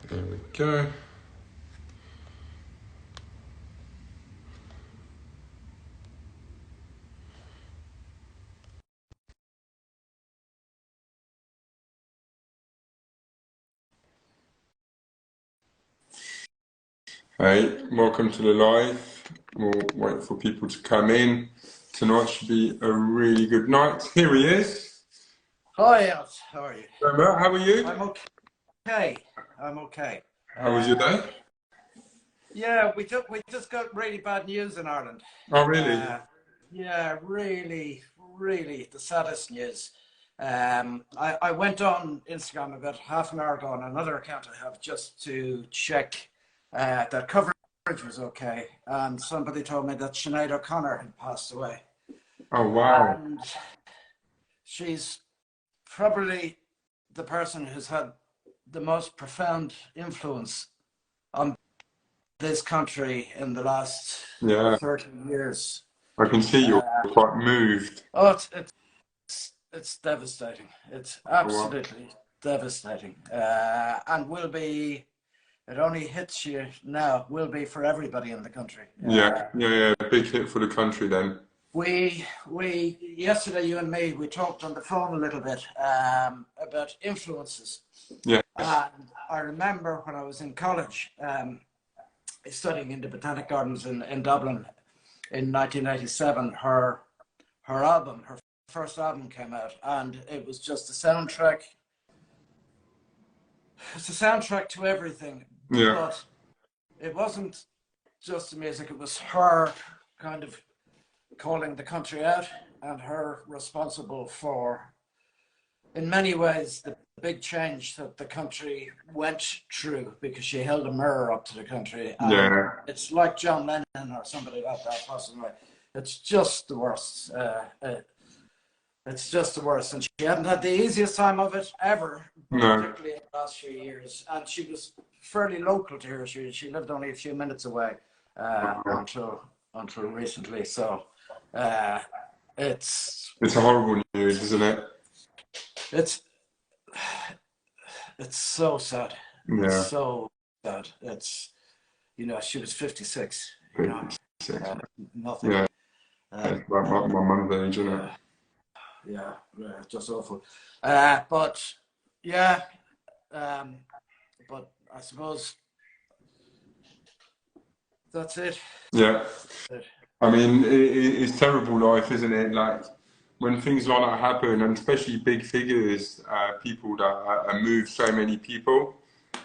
There we go. Hey, welcome to the live. We'll wait for people to come in. Tonight should be a really good night. Here he is. Hi, Els. How are you? How are you? I'm okay. I'm okay. How was your day? Yeah, we just got really bad news in Ireland. Oh, really? Yeah, really, really the saddest news. I went on Instagram about half an hour ago on another account I have just to check that coverage was okay, and somebody told me that Sinead O'Connor had passed away. Oh, wow. And she's probably the person who's had the most profound influence on this country in the last Yeah, 30 years. I can see you're quite moved. Oh, it's devastating. It's Oh, wow. absolutely devastating. And will be, it only hits you now, will be for everybody in the country. Yeah. Big hit for the country then. We yesterday, you and me, we talked on the phone a little bit about influences. Yes. And I remember when I was in college, studying in the Botanic Gardens in Dublin in 1987, her first album came out, and it was just a soundtrack. It's a soundtrack to everything, Yeah. but it wasn't just the music, it was her kind of calling the country out, and her responsible for, in many ways, the big change that the country went through, because she held a mirror up to the country. And Yeah. it's like John Lennon or somebody like that passing away. It's just the worst. It's just the worst. And she hadn't had the easiest time of it ever, No. particularly in the last few years. And she was fairly local to her. She lived only a few minutes away until recently. So it's a horrible news, isn't it? It's so sad. Yeah. It's so sad. It's, she was 56. Nothing. Yeah. It's my mum's age, isn't it? Yeah, just awful. But yeah, but I suppose that's it. Yeah. I mean, it's terrible life, isn't it? Like, when things like that happen, and especially big figures, people that move so many people,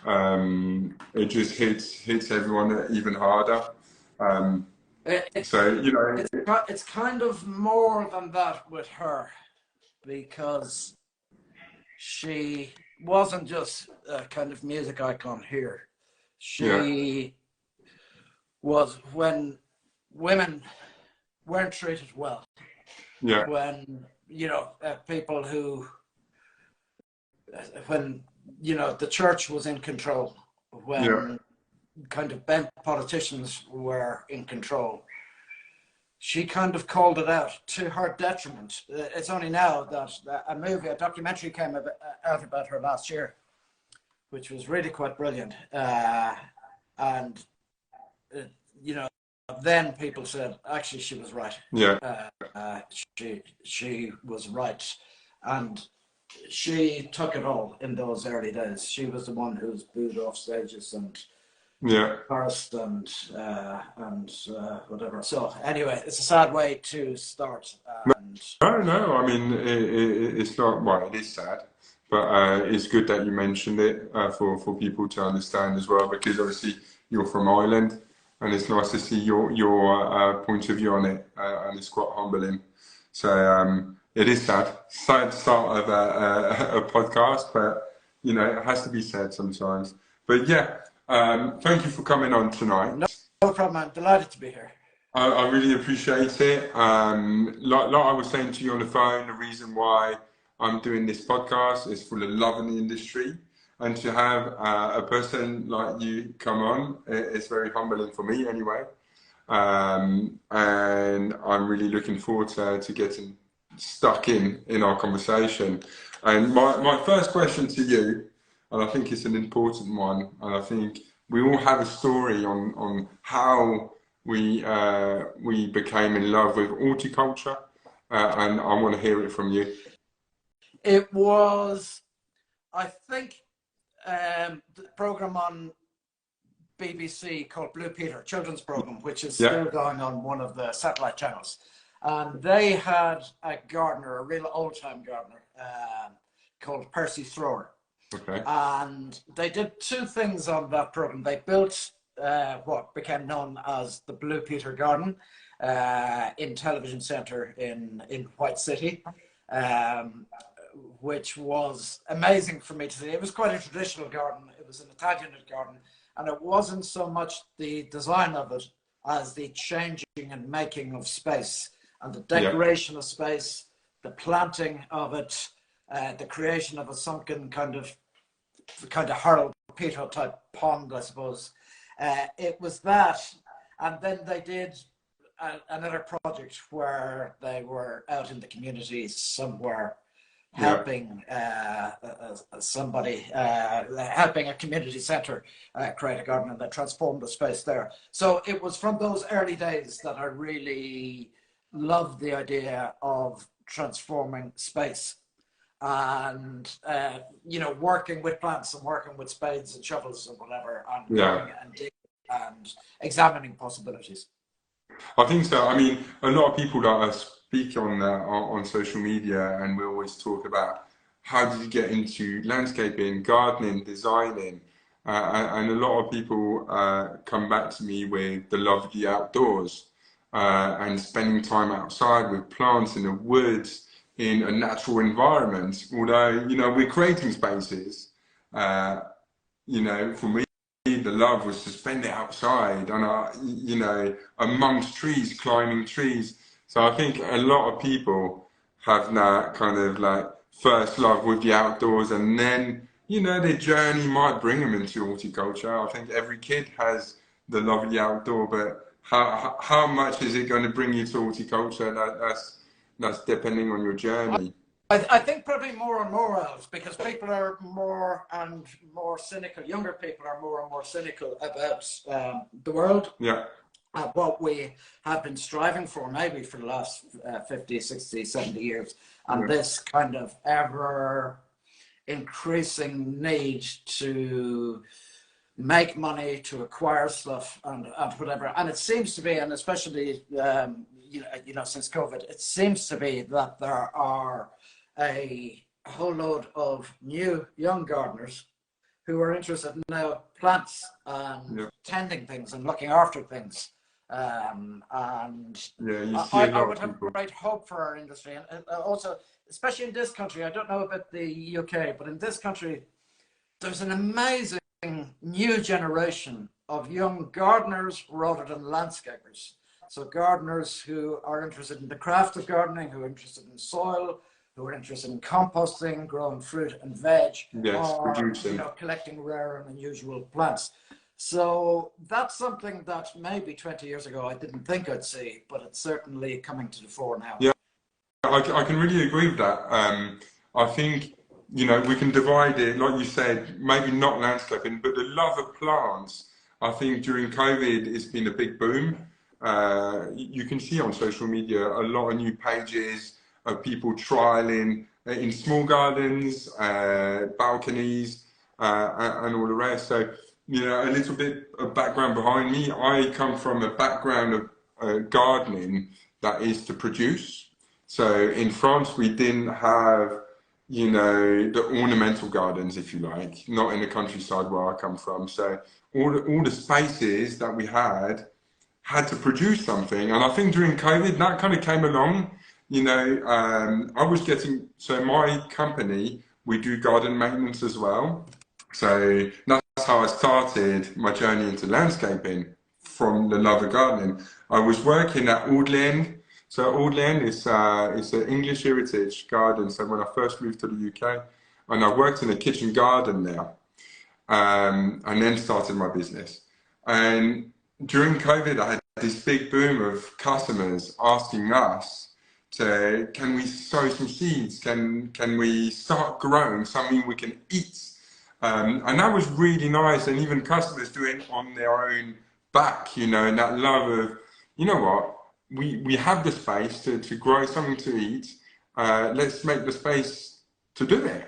it just hits everyone even harder. So, it's kind of more than that with her, because she wasn't just a kind of music icon here. She was, when women weren't treated well. Yeah. When, people who, when, the church was in control, when kind of bent politicians were in control, she kind of called it out to her detriment. It's only now that a documentary came out about her last year, which was really quite brilliant. And, then people said, actually, she was right. Yeah. She was right. And she took it all in those early days. She was the one who was booed off stages and embarrassed and whatever. So anyway, it's a sad way to start. And No. I mean, it's not. Well, it is sad, but it's good that you mentioned it for people to understand as well, because obviously you're from Ireland, and it's nice to see your point of view on it, and it's quite humbling. So it is sad. Sad start of a podcast, but it has to be said sometimes. But yeah, thank you for coming on tonight. No problem. I'm delighted to be here. I really appreciate it. Like I was saying to you on the phone, the reason why I'm doing this podcast is for the love in the industry, and to have a person like you come on, it's very humbling for me anyway. And I'm really looking forward to getting stuck in our conversation. And my first question to you, and I think it's an important one. And I think we all have a story on how we became in love with horticulture, and I want to hear it from you. It was, I think, the program on BBC called Blue Peter, children's program, which is Yeah. still going on one of the satellite channels. And they had a gardener, a real old-time gardener, called Percy Thrower. Okay. And they did two things on that program. They built what became known as the Blue Peter Garden in Television Centre in White City, which was amazing for me to see. It was quite a traditional garden. It was an Italian garden, and it wasn't so much the design of it as the changing and making of space and the decoration of space, the planting of it, the creation of a sunken kind of Harold Peter type pond, I suppose. It was that, and then they did another project where they were out in the community somewhere helping somebody, helping a community centre create a garden, and they transformed the space there. So it was from those early days that I really loved the idea of transforming space and, working with plants and working with spades and shovels and whatever, and going and digging and examining possibilities. I think so. I mean, a lot of people that I speak on social media, and we always talk about how did you get into landscaping, gardening, designing, and a lot of people come back to me with the love of the outdoors and spending time outside with plants in the woods in a natural environment. Although we're creating spaces, for me, the love was to spend it outside and amongst trees, climbing trees. So I think a lot of people have that kind of like first love with the outdoors, and then their journey might bring them into horticulture. I think every kid has the love of the outdoor, but how much is it going to bring you to horticulture? That's depending on your journey. I think probably more and more, Alex, because people are more and more cynical. Younger people are more and more cynical about the world. Yeah. What we have been striving for maybe for the last 50, 60, 70 years. And this kind of ever increasing need to make money, to acquire stuff and whatever. And it seems to be, and especially, since COVID, it seems to be that there are a whole load of new young gardeners who are interested in now plants and tending things and looking after things. And I would have great hope for our industry. And also, especially in this country, I don't know about the UK, but in this country, there's an amazing new generation of young gardeners rather than landscapers. So gardeners who are interested in the craft of gardening, who are interested in soil, who are interested in composting, growing fruit and veg, or collecting rare and unusual plants. So that's something that maybe 20 years ago I didn't think I'd see, but it's certainly coming to the fore now. Yeah, I can really agree with that. I think we can divide it, like you said, maybe not landscaping, but the love of plants. I think during COVID it's been a big boom. You can see on social media a lot of new pages of people trialing in small gardens, balconies, and all the rest. So, a little bit of background behind me. I come from a background of gardening that is to produce. So in France, we didn't have, the ornamental gardens, if you like, not in the countryside where I come from. So all the spaces that we had to produce something. And I think during COVID, that kind of came along. I was so my company, we do garden maintenance as well. So that's how I started my journey into landscaping, from the love of gardening. I was working at Audleyend. So Audleyend is an English heritage garden. So when I first moved to the UK, and I worked in a kitchen garden there, and then started my business. And during COVID, I had this big boom of customers asking us can we sow some seeds? Can we start growing something we can eat? And that was really nice, and even customers doing it on their own back, you know, and that love of, you know what, we have the space to grow something to eat. Let's make the space to do it.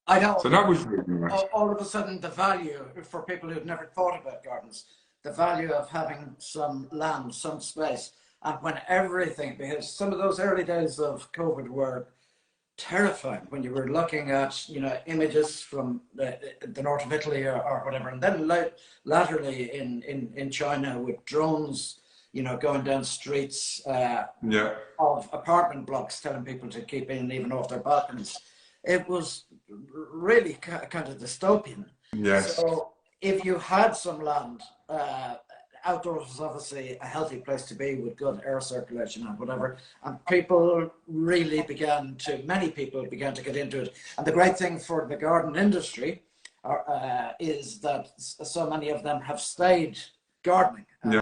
I know. So that was really nice. All of a sudden, the value for people who've never thought about gardens, the value of having some land, some space, and when everything, because some of those early days of COVID were terrifying when you were looking at, you know, images from the north of Italy or whatever, and then latterly in China with drones, you know, going down streets of apartment blocks telling people to keep in even off their balconies. It was really kind of dystopian. Yes. So if you had some land, outdoors was obviously a healthy place to be with good air circulation and whatever. And many people began to get into it. And the great thing for the garden industry is that so many of them have stayed gardening. And,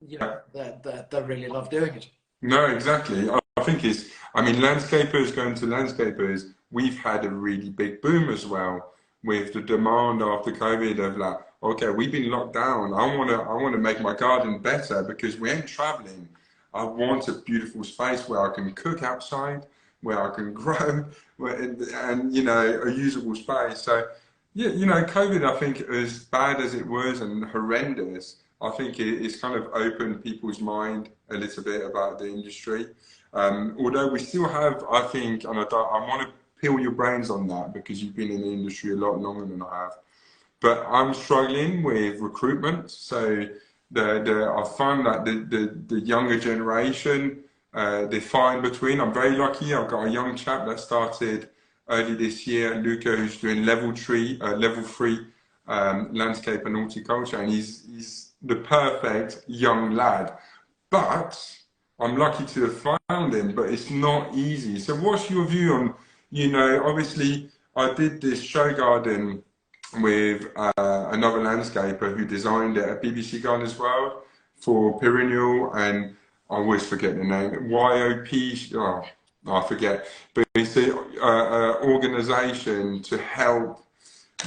you know, they really love doing it. No, exactly. I think landscapers going to landscapers, we've had a really big boom as well with the demand after COVID of like, okay, we've been locked down. I want to make my garden better because we ain't traveling. I want a beautiful space where I can cook outside, where I can grow, and you know, a usable space. So yeah, you know, COVID, I think, as bad as it was and horrendous, I think it's kind of opened people's mind a little bit about the industry. Although we still have, I think, and I want to peel your brains on that because you've been in the industry a lot longer than I have. But I'm struggling with recruitment. So I find that the younger generation, they find between. I'm very lucky. I've got a young chap that started early this year, Luca, who's doing level three landscape and horticulture, and he's the perfect young lad. But I'm lucky to have found him, but it's not easy. So what's your view on, you know, obviously I did this show garden with another landscaper who designed it at BBC Gardens World for perennial, and I always forget the name, YOP, I forget, but it's an organisation to help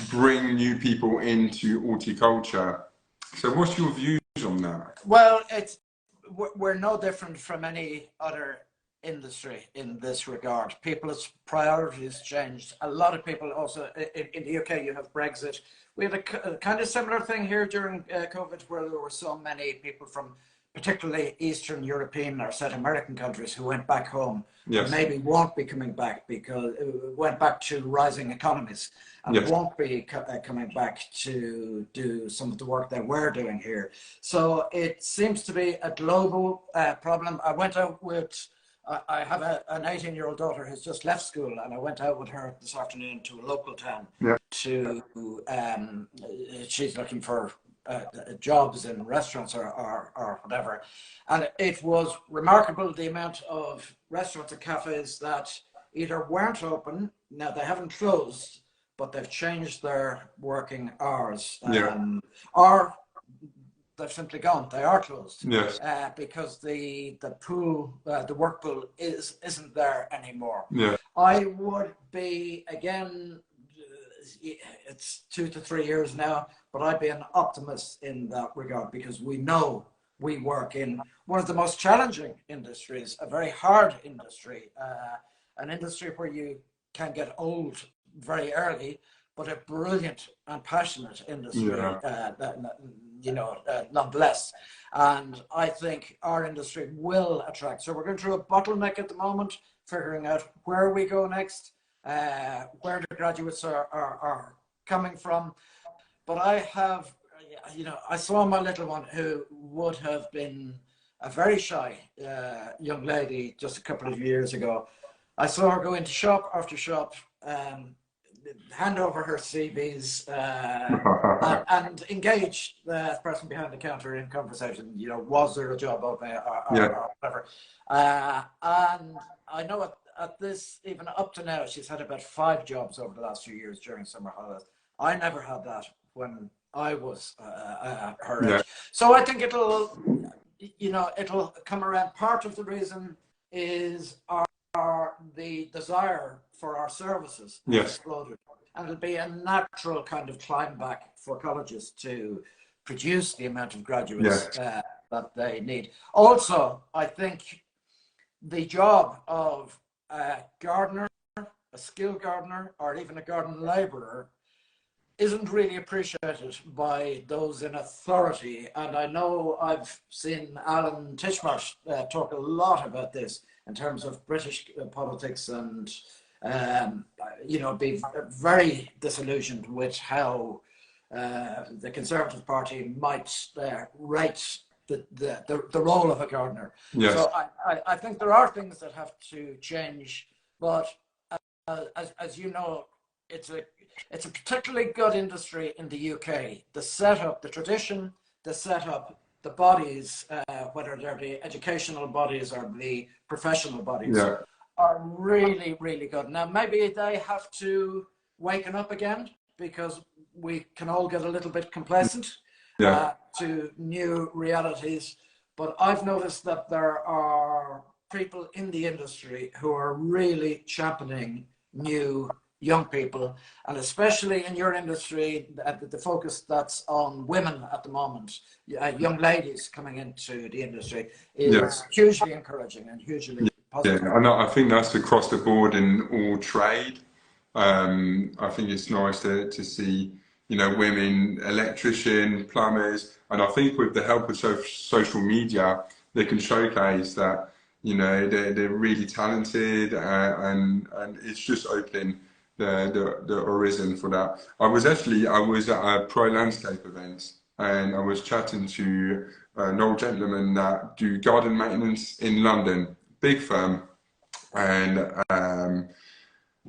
bring new people into horticulture. So what's your views on that? Well, we're no different from any other industry in this regard. People's priorities changed. A lot of people also, in the UK, you have Brexit. We had a kind of similar thing here during COVID, where there were so many people from particularly Eastern European or South American countries who went back home. Yes. And maybe won't be coming back because went back to rising economies and yes. won't be coming back to do some of the work that we're doing here. So it seems to be a global problem. I went out with, I have an 18-year-old daughter who's just left school, and I went out with her this afternoon to a local town to, she's looking for jobs in restaurants or whatever. And it was remarkable the amount of restaurants and cafes that either weren't open, now they haven't closed, but they've changed their working hours, or they've simply gone, they are closed. Yes. Because the pool, the work pool isn't there anymore. Yeah. I would be, again, it's 2 to 3 years now, but I'd be an optimist in that regard because we know we work in one of the most challenging industries, a very hard industry, an industry where you can get old very early, but a brilliant and passionate industry, nonetheless. And I think our industry will attract. So we're going through a bottleneck at the moment, figuring out where we go next, where the graduates are coming from. But I have, I saw my little one who would have been a very shy young lady just a couple of years ago. I saw her go into shop after shop, hand over her CVs and engage the person behind the counter in conversation. Was there a job open or whatever? And I know at this, even up to now, she's had about 5 jobs over the last few years during summer holidays. I never had that when I was her age. So I think it'll come around. Part of the reason is the desire for our services exploded. and it'll be a natural kind of climb back for colleges to produce the amount of graduates that they need. Also, I think the job of a gardener, a skilled gardener, or even a garden labourer isn't really appreciated by those in authority. And I know I've seen Alan Tishmarsh talk a lot about this in terms of British politics, and be very disillusioned with how the Conservative Party might rate the role of a gardener. Yes. So I think there are things that have to change, but as you know, it's a particularly good industry in the UK. The setup, the tradition, the setup, the bodies, whether they're the educational bodies or the professional bodies, are really, really good. Now, maybe they have to waken up again, because we can all get a little bit complacent to new realities. But I've noticed that there are people in the industry who are really championing new young people, and especially in your industry, the focus that's on women at the moment, young ladies coming into the industry, is hugely encouraging and hugely positive. Yeah, and I think that's across the board in all trade. I think it's nice to see, women, electrician, plumbers, and I think with the help of social media, they can showcase that, they're really talented, and it's just opening the horizon for that. I was at a pro landscape event, and I was chatting to an old gentleman that do garden maintenance in London, big firm, and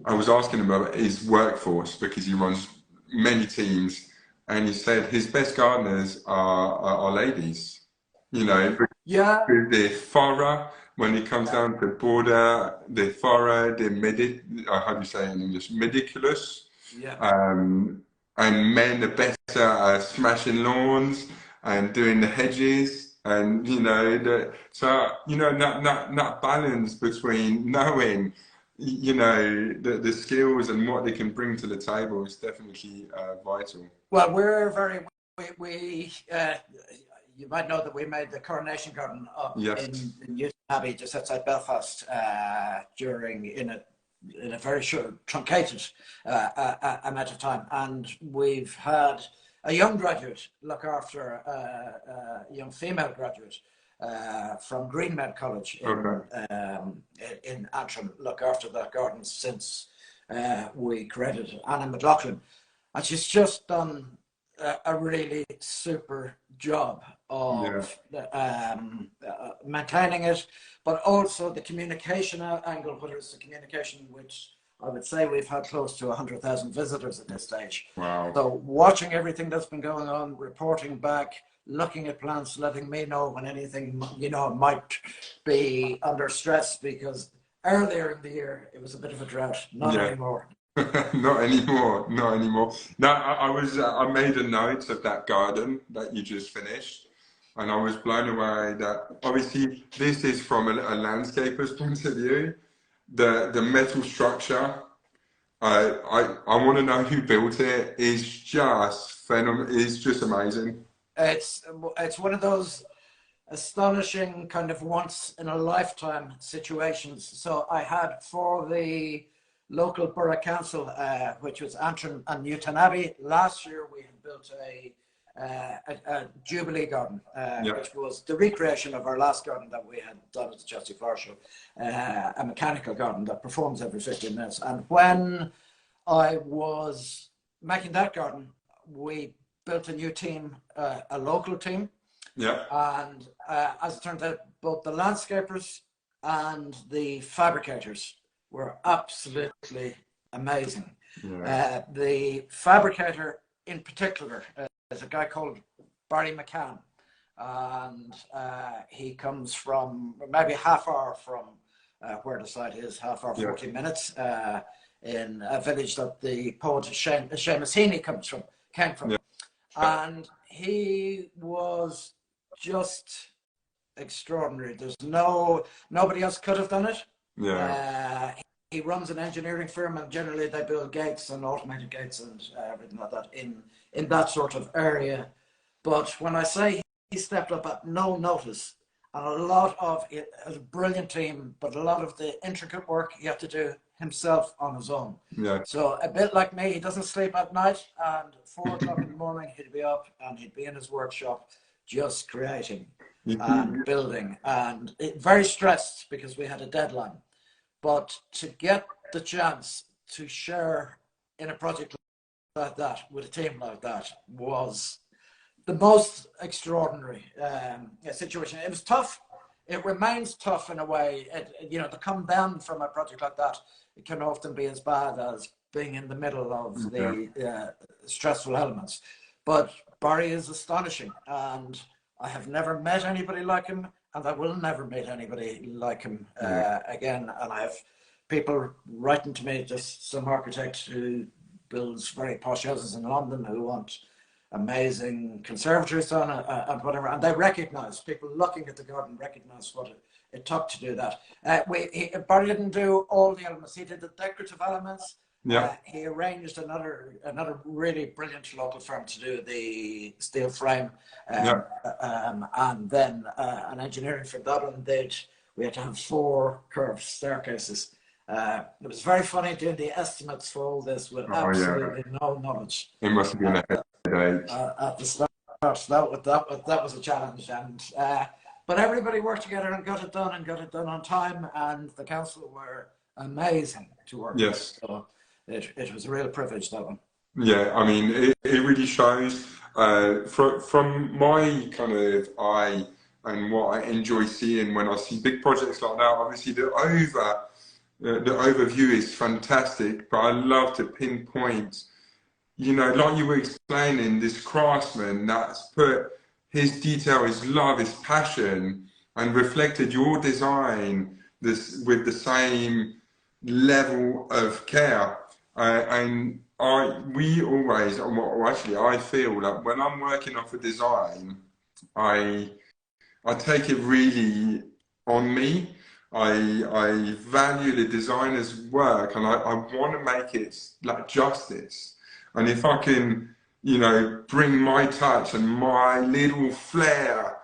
I was asking him about his workforce, because he runs many teams, and he said his best gardeners are ladies. They're thorough when it comes down to border. They're thorough. They're how do you say in English? Meticulous. And men are better at smashing lawns and doing the hedges, and that balance between knowing the skills and what they can bring to the table is definitely vital. Well, we you might know that we made the Coronation Garden up in Newton Abbey, just outside Belfast, in a very short, truncated amount of time. And we've had a young graduate look after a young female graduate from Greenmead College in Antrim, look after that garden since we created Anna McLaughlin. And she's just done a really super job of maintaining it, but also the communication angle, whether it's the communication, which I would say we've had close to 100,000 visitors at this stage. Wow. So watching everything that's been going on, reporting back, looking at plants, letting me know when anything, might be under stress, because earlier in the year, it was a bit of a drought, not anymore. Not anymore. No, I made a note of that garden that you just finished, and I was blown away that obviously this is from a landscaper's point of view. The metal structure, I want to know who built it. Is just phenomenal. It's just amazing. It's one of those astonishing kind of once in a lifetime situations. So I had, for the local borough council, which was Antrim and Newton Abbey, last year we had built a Jubilee garden, which was the recreation of our last garden that we had done at the Chelsea Flower Show, a mechanical garden that performs every 15 minutes. And when I was making that garden, we built a new team, a local team. And as it turned out, both the landscapers and the fabricators were absolutely amazing. The fabricator in particular is a guy called Barry McCann, and he comes from maybe half hour from where the site is, half hour, 40 minutes, in a village that the poet Seamus Heaney came from. And he was just extraordinary. There's nobody else could have done it. he runs an engineering firm, and generally they build gates and automated gates and everything like that in that sort of area. But when I say he stepped up at no notice, and a lot of it, a brilliant team, but a lot of the intricate work he had to do himself on his own. Yeah. So a bit like me, he doesn't sleep at night, and 4 o'clock in the morning he'd be up and he'd be in his workshop just creating and building, and very stressed because we had a deadline. But to get the chance to share in a project like that with a team like that was the most extraordinary situation. It was tough. It remains tough in a way. You know, to come down from a project like that, it can often be as bad as being in the middle of the stressful elements. But Barry is astonishing, and I have never met anybody like him, and I will never meet anybody like him again. And I have people writing to me, just some architect who builds very posh houses in London who want amazing conservatories on and whatever, and they recognize, people looking at the garden recognize what it took to do that. Barry didn't do all the elements. He did the decorative elements. He arranged another really brilliant local firm to do the steel frame, and then an engineering firm. That one we had to have 4 curved staircases. It was very funny doing the estimates for all this with absolutely no knowledge. It must have been a headache at the start. That was a challenge, and but everybody worked together and got it done on time, and the council were amazing to work with. So it was a real privilege, that one. Yeah, I mean, it really shows from my kind of eye and what I enjoy seeing when I see big projects like that. Obviously, the overview is fantastic, but I love to pinpoint, you know, like you were explaining, this craftsman that's put his detail, his love, his passion, and reflected your design with the same level of care. And we always, or actually I feel like when I'm working off a design, I take it really on me. I value the designer's work, and I want to make it like justice. And if I can, you know, bring my touch and my little flair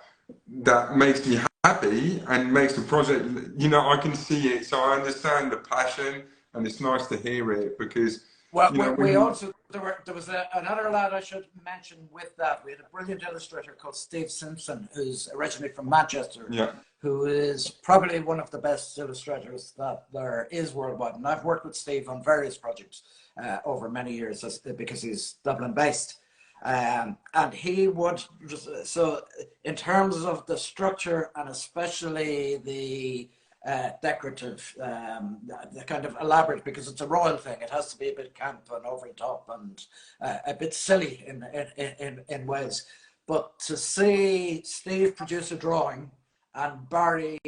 that makes me happy and makes the project, you know, I can see it. So I understand the passion, and it's nice to hear it because. Well, you know, we also, there was another lad I should mention with that. We had a brilliant illustrator called Steve Simpson, who's originally from Manchester, who is probably one of the best illustrators that there is worldwide. And I've worked with Steve on various projects over many years because he's Dublin based. And he would, so in terms of the structure and especially the decorative, the kind of elaborate, because it's a royal thing, it has to be a bit camp and over the top and a bit silly in ways. But to see Steve produce a drawing and Barry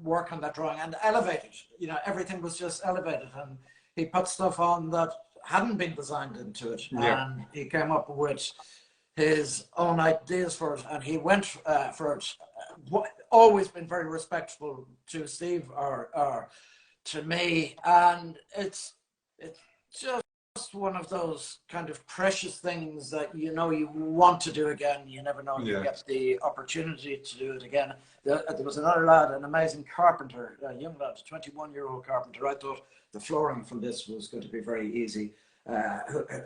work on that drawing and elevate it, you know, everything was just elevated, and he put stuff on that hadn't been designed into it, and he came up with his own ideas for it, and he went for it. Always been very respectful to Steve or to me, and it's just one of those kind of precious things that, you know, you want to do again. You never know if you get the opportunity to do it again. There was another lad, an amazing carpenter, a young lad, 21-year-old carpenter. I thought the flooring from this was going to be very easy.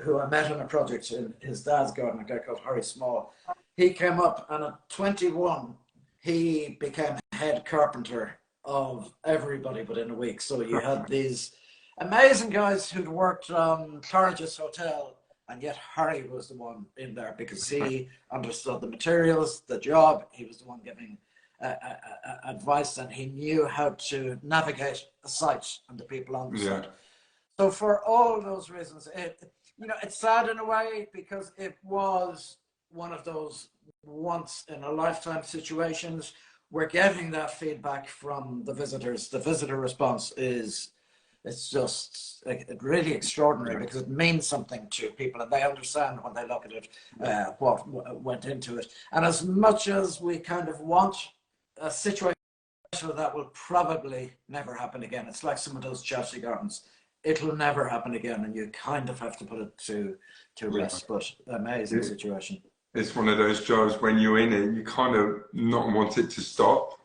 Who I met on a project in his dad's garden, a guy called Harry Small. He came up, and at 21, he became head carpenter of everybody within a week. So you had these amazing guys who'd worked on Claridge's Hotel, and yet Harry was the one in there because he understood the materials, the job. He was the one giving advice, and he knew how to navigate a site and the people on the site. So for all those reasons, you know, it's sad in a way because it was one of those once in a lifetime situations. We're getting that feedback from the visitors. The visitor response it's just really extraordinary because it means something to people, and they understand when they look at it what went into it. And as much as we kind of want a situation that will probably never happen again. It's like some of those Chelsea gardens. It'll never happen again, and you kind of have to put it to rest. But amazing situation. It's one of those jobs when you're in it, you kind of not want it to stop.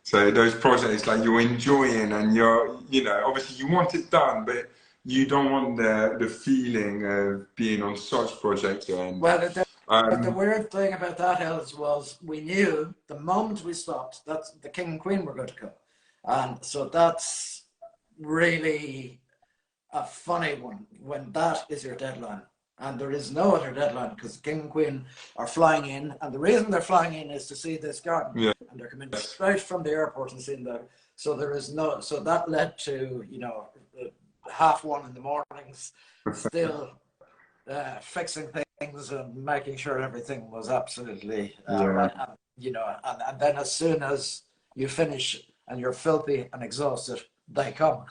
So those projects like you're enjoying and obviously you want it done, but you don't want the feeling of being on such projects end. Well, the weird thing about that was we knew the moment we stopped that the King and Queen were going to come. And so that's really a funny one when that is your deadline. And there is no other deadline because the King and Queen are flying in. And the reason they're flying in is to see this garden. Yeah. And they're coming straight from the airport and seeing that. So so that led to, 1:30 in the mornings, still fixing things and making sure everything was absolutely right. And then as soon as you finish and you're filthy and exhausted, they come.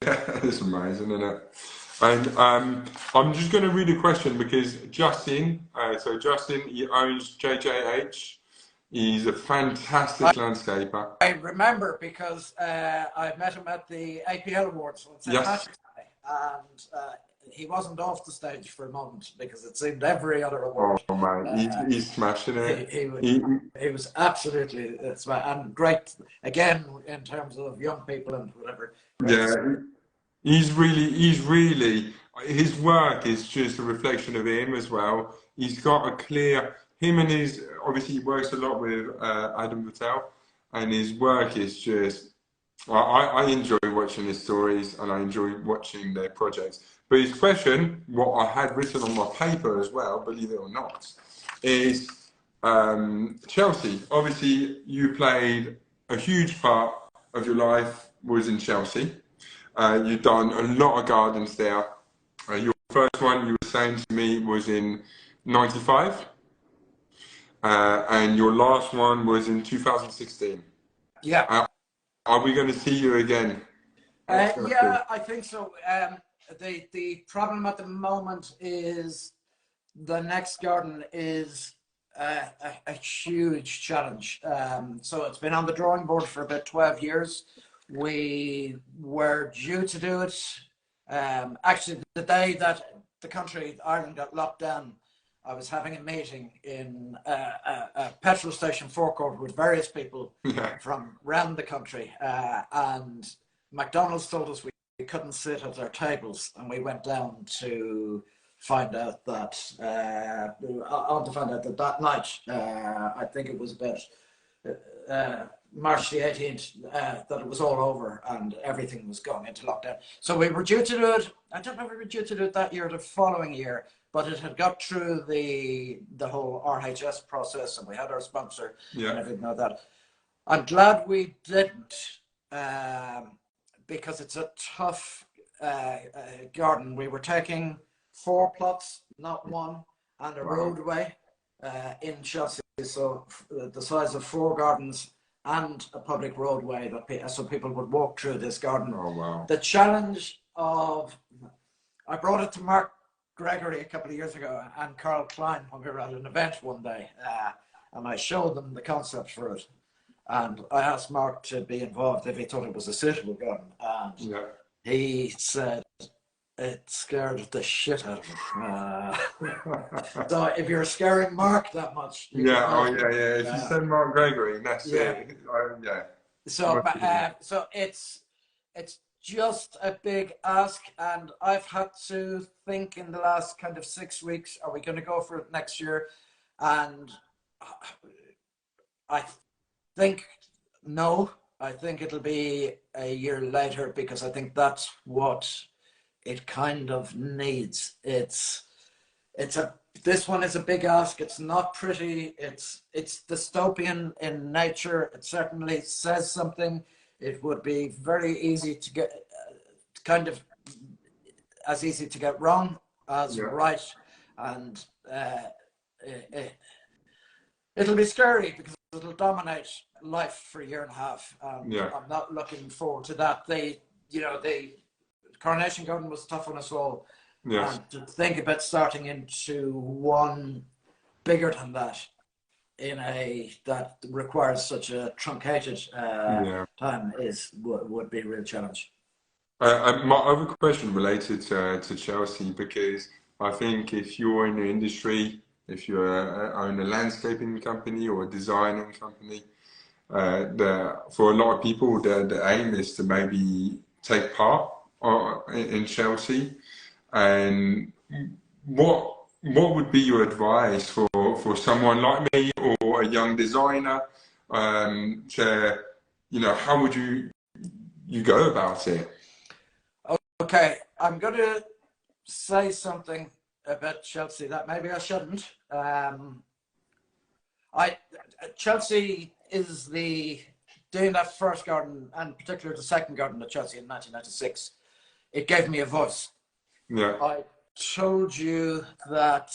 It's amazing, isn't it? And I'm just going to read a question because Justin, he owns JJH. He's a fantastic landscaper. I remember because I met him at the APL Awards on St. Patrick's Day, and he wasn't off the stage for a moment because it seemed every other award. Oh man, he's smashing it. He was absolutely and great again in terms of young people and whatever. Yeah. He's really, his work is just a reflection of him as well. He's got a clear, obviously he works a lot with Adam Vattel, and his work is just, I enjoy watching his stories and I enjoy watching their projects. But his question, what I had written on my paper as well, believe it or not, is Chelsea. Obviously you played a huge part of your life was in Chelsea. You've done a lot of gardens there. Your first one, you were saying to me, was in '95, and your last one was in 2016. Yeah. Are we going to see you again? Yeah, I think so. The problem at the moment is the next garden is a huge challenge. So it's been on the drawing board for about 12 years. We were due to do it. Actually, the day that the country, Ireland, got locked down, I was having a meeting in a petrol station forecourt with various people from around the country. And McDonald's told us we couldn't sit at their tables. And we went down to find out that, that night, I think it was about March the 18th, that it was all over and everything was going into lockdown. So we were due to do it. I don't know if we were due to do it that year or the following year, but it had got through the whole RHS process and we had our sponsor and everything like that. I'm glad we didn't because it's a tough garden. We were taking 4 plots, not one, and a roadway in Chelsea. So the size of 4 gardens and a public roadway so people would walk through this garden. Oh, wow. The challenge I brought it to Mark Gregory a couple of years ago and Carl Klein when we were at an event one day, and I showed them the concept for it. And I asked Mark to be involved if he thought it was a suitable garden. And he said it scared the shit out of him. So if you're scaring Mark that much, if you said Mark Gregory, that's it. So so it's just a big ask, and I've had to think in the last kind of 6 weeks, are we going to go for it next year? And I think no. I think it'll be a year later because I think that's what it kind of needs. This one is a big ask. It's not pretty. It's dystopian in nature. It certainly says something. It would be very easy to get, kind of as easy to get wrong as right, and it'll be scary because it'll dominate life for a year and a half. I'm not looking forward to that. The Coronation Garden was tough on us all. And to think about starting into one bigger than that that requires such a truncated time would be a real challenge. My other question related to Chelsea, because I think if you're in the industry, if you own a landscaping company or a designing company, for a lot of people, the aim is to maybe take part in Chelsea. And what would be your advice for someone like me or a young designer? How would you go about it? Okay, I'm going to say something about Chelsea that maybe I shouldn't. Chelsea is doing that first garden, and particularly the second garden at Chelsea in 1996. It gave me a voice. Yeah. I told you that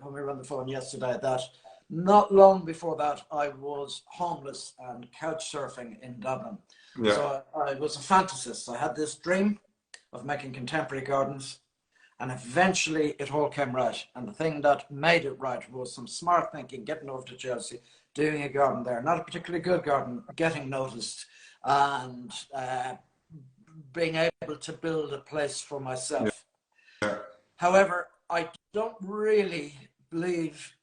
when we were on the phone yesterday, that not long before that I was homeless and couch surfing in Dublin. Yeah. So I was a fantasist. I had this dream of making contemporary gardens, and eventually it all came right. And the thing that made it right was some smart thinking, getting over to Chelsea, doing a garden there, not a particularly good garden, getting noticed, and being able to build a place for myself. Yeah. However, I don't really believe,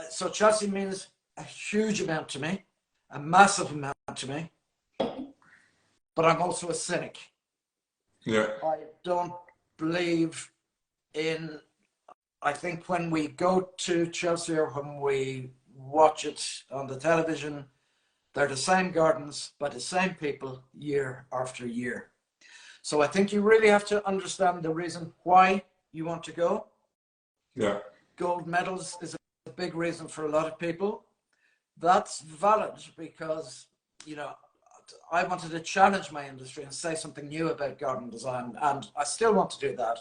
so Chelsea means a huge amount to me, a massive amount to me, but I'm also a cynic. Yeah. I don't believe I think when we go to Chelsea or when we watch it on the television, they're the same gardens by the same people year after year. So I think you really have to understand the reason why you want to go. Yeah. Gold medals is a big reason for a lot of people. That's valid because, I wanted to challenge my industry and say something new about garden design, and I still want to do that.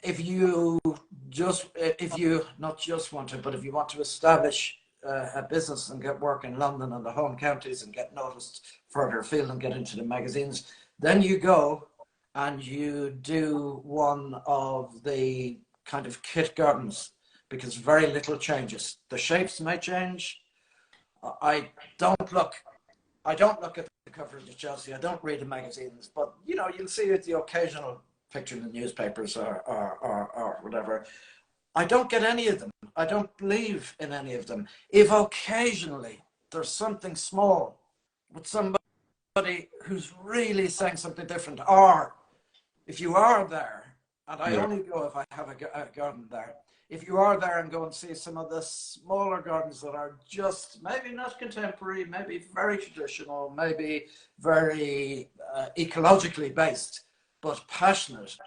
If you not just want to, but if you want to establish a business and get work in London and the home counties and get noticed further afield and get into the magazines, then you go and you do one of the kind of kit gardens, because very little changes. The shapes may change. I don't look at the cover of the Chelsea. I don't read the magazines, but you'll see it, the occasional picture in the newspapers or whatever. I don't get any of them. I don't believe in any of them. If occasionally there's something small with somebody who's really saying something different, or if you are there, and I only go if I have a garden there, if you are there and go and see some of the smaller gardens that are just maybe not contemporary, maybe very traditional, maybe very ecologically based, but passionate,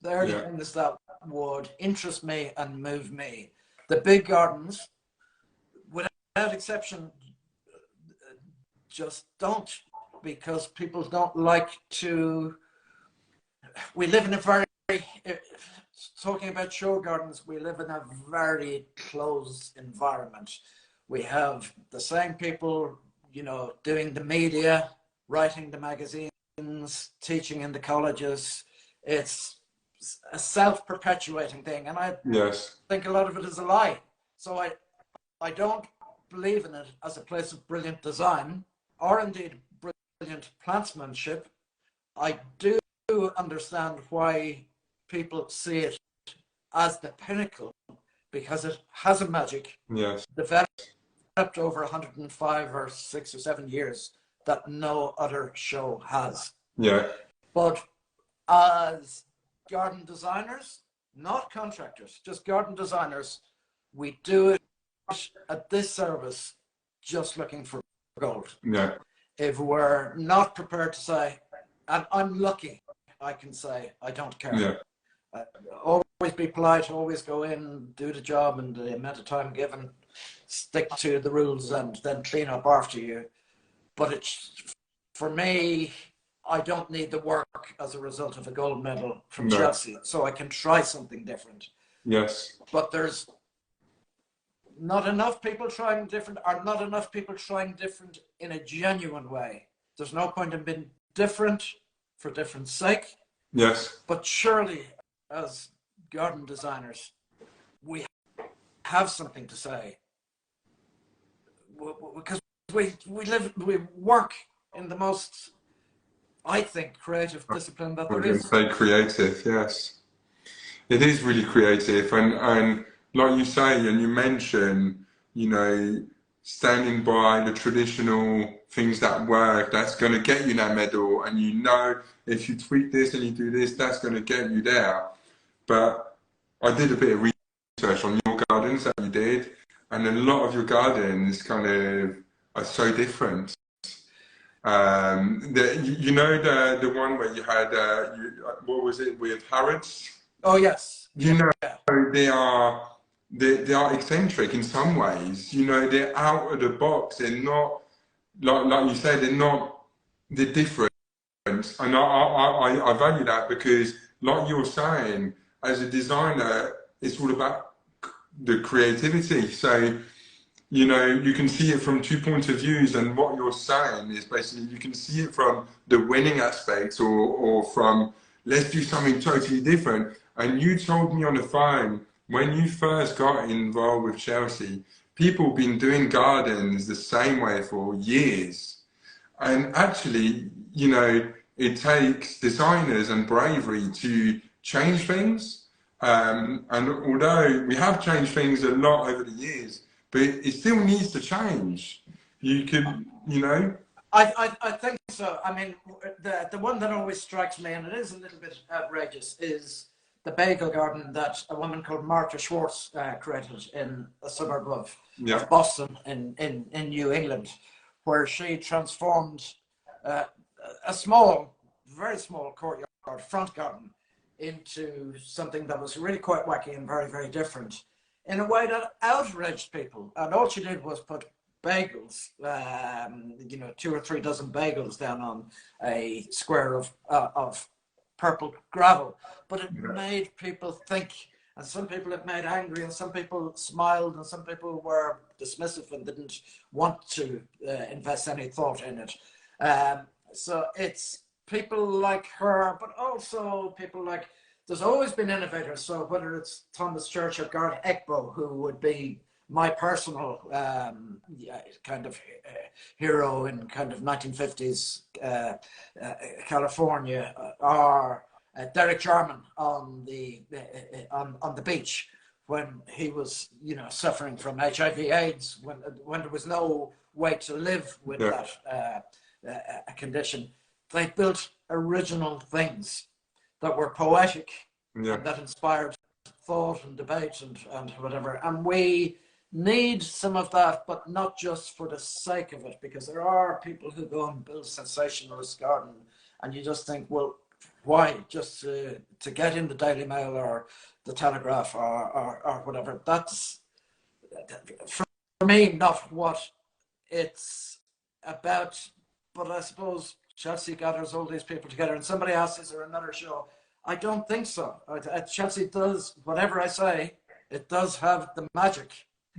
they're the things that would interest me and move me. The big gardens, without exception, just don't, because people don't like to. We live in a very, talking about show gardens, we live in a very closed environment. We have the same people, doing the media, writing the magazines, teaching in the colleges. It's a self-perpetuating thing, and I think a lot of it is a lie. So I don't believe in it as a place of brilliant design or indeed brilliant plantsmanship. I do understand why people see it as the pinnacle, because it has a magic developed over 105 or 6 or 7 years that no other show has. But as garden designers, not contractors, just garden designers, we do it at this service just looking for gold. If we're not prepared to say, and I'm lucky, I can say I don't care. Always be polite, always go in, do the job and the amount of time given, stick to the rules, and then clean up after you. But for me, I don't need the work as a result of a gold medal from Chelsea, so I can try something different. But there's not enough people trying different, or not enough people trying different in a genuine way. There's no point in being different for different sake. But surely, as garden designers, we have something to say. because we work in the most, I think, creative discipline that I there was going to is. say creative, yes. It is really creative, and like you say, and you mention, you know, standing by the traditional things that work, that's going to get you that medal, and you know, if you tweak this and you do this, that's going to get you there. But I did a bit of research on your gardens that you did, and a lot of your gardens kind of are so different. You know the one where you had what was it with Harrods? Oh yes, You know, yeah. they are they are eccentric in some ways. You know, they're out of the box. They're not like you said. They're different, and I value that because, like you're saying, as a designer, it's all about the creativity. So you know, you can see it from two points of views, and what you're saying is basically you can see it from the winning aspect or from let's do something totally different. And you told me on the phone when you first got involved with Chelsea, people have been doing gardens the same way for years. And actually, you know, it takes designers and bravery to change things. And although we have changed things a lot over the years, but it still needs to change. You could, you know. I think so. I mean, the one that always strikes me, and it is a little bit outrageous, is the bagel garden that a woman called Martha Schwartz created in a suburb of Boston in New England, where she transformed a small, very small courtyard front garden into something that was really quite wacky and very, very different in a way that outraged people. And all she did was put bagels, you know, 2 or 3 dozen bagels down on a square of purple gravel. But it made people think, and some people it made angry, and some people smiled, and some people were dismissive and didn't want to invest any thought in it. So it's people like her, but also people like, there's always been innovators. So whether it's Thomas Church or Garth Ekbo, who would be my personal kind of hero in kind of 1950s California, or Derek Jarman on the beach when he was, you know, suffering from HIV/AIDS, when there was no way to live with that condition. They built original things that were poetic and that inspired thought and debate and whatever. And we need some of that, but not just for the sake of it, because there are people who go and build sensationalist garden, and you just think, well, why? Just to get in the Daily Mail or the Telegraph or whatever. That's, for me, not what it's about. But I suppose Chelsea gathers all these people together, and somebody asks, is there another show? I don't think so. Chelsea does, whatever I say, it does have the magic.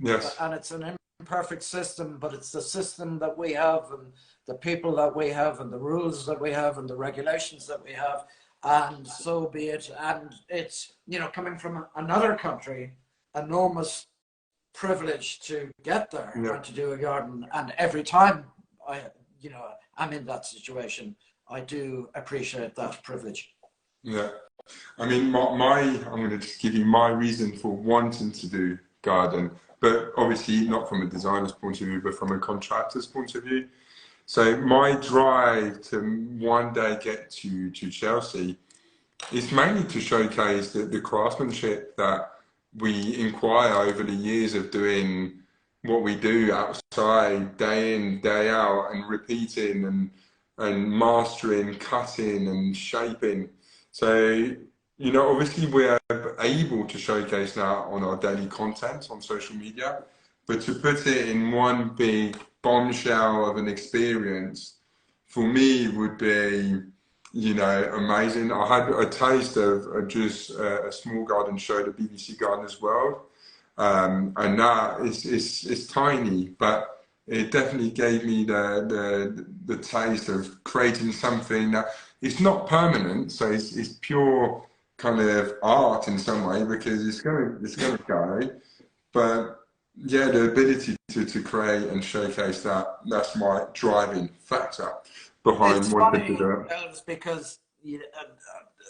Yes. And it's an imperfect system, but it's the system that we have, and the people that we have, and the rules that we have, and the regulations that we have, and so be it. And it's, you know, coming from another country, enormous privilege to get there and to do a garden. And every time I'm in that situation, I do appreciate that privilege. Yeah. I mean, I'm going to just give you my reason for wanting to do garden, but obviously not from a designer's point of view, but from a contractor's point of view. So my drive to one day get to Chelsea is mainly to showcase the craftsmanship that we acquire over the years of doing what we do outside, day in, day out, and repeating and mastering, cutting and shaping. So, you know, obviously we're able to showcase that on our daily content on social media, but to put it in one big bombshell of an experience, for me would be, you know, amazing. I had a taste of just a small garden show, the BBC Gardeners World, and that is tiny, but it definitely gave me the taste of creating something that it's not permanent, so it's pure kind of art in some way because it's going to go, but yeah, the ability to create and showcase that, that's my driving factor behind It's wanting to funny, do it. Elvis, because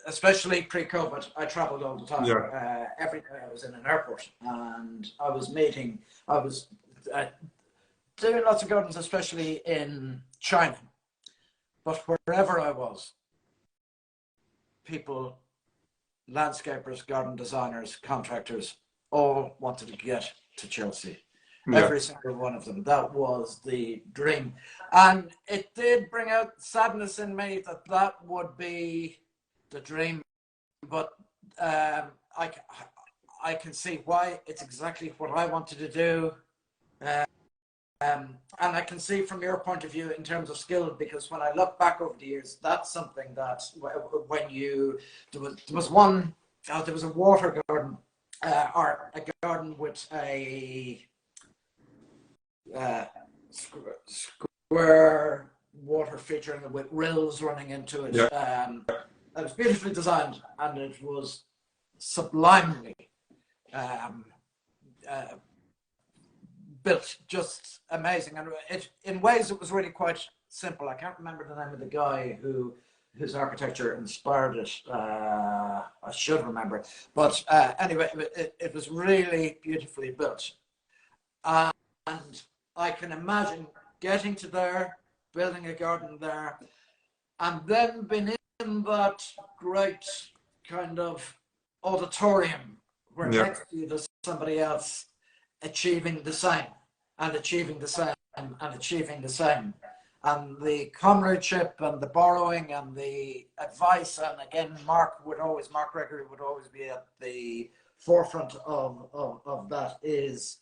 especially pre-COVID, I traveled all the time. Yeah, Every day I was in an airport, and I was uh, doing lots of gardens, especially in China. But wherever I was, people, landscapers, garden designers, contractors, all wanted to get to Chelsea. yeah, Every single one of them. That was the dream. And it did bring out sadness in me that that would be the dream. But I, I can see why. It's exactly what I wanted to do. And I can see from your point of view in terms of skill, because when I look back over the years, that's something that when you, there was one, there was a water garden, or a garden with a uh, square water feature with rills running into it. yeah. It was beautifully designed, and it was sublimely um, uh, built, just amazing. And in ways, it was really quite simple. I can't remember the name of the guy whose architecture inspired it. I should remember it. But anyway, it was really beautifully built. And I can imagine getting to there, building a garden there, and then being in that great kind of auditorium where Yeah. next to you there's somebody else achieving the same and achieving the same and achieving the same. And the comradeship and the borrowing and the advice, and again, Mark Gregory would always be at the forefront of that, is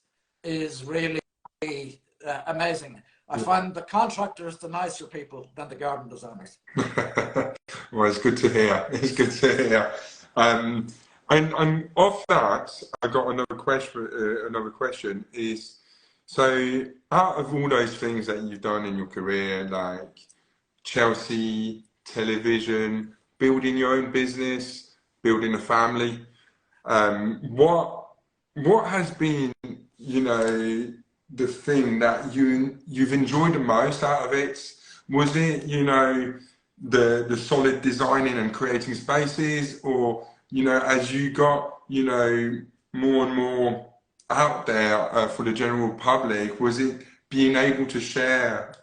really amazing. I find the contractors the nicer people than the garden designers. Well, it's good to hear. It's good to hear. And off that, I got another question. Another question is, so out of all those things that you've done in your career, like Chelsea, television, building your own business, building a family, what has been, you know, the thing that you've enjoyed the most out of it? Was it, you know, the solid designing and creating spaces, or, you know, as you got, you know, more and more out there for the general public, was it being able to share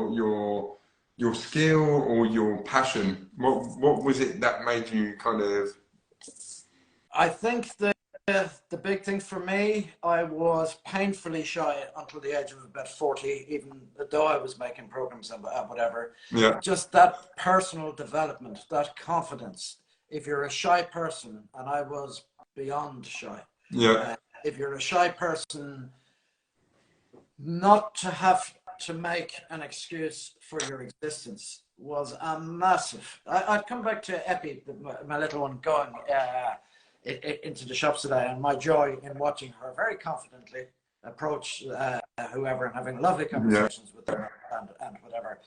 your skill or your passion? What was it that made you kind of? I think the big thing for me, I was painfully shy until the age of about 40, even though I was making programs and whatever. Yeah, Just that personal development, that confidence. If you're a shy person, and I was beyond shy, yeah, if you're a shy person, not to have to make an excuse for your existence was a massive. I'd come back to Epi, my little one, going into the shops today, and my joy in watching her very confidently approach whoever and having lovely yeah, conversations with them and whatever.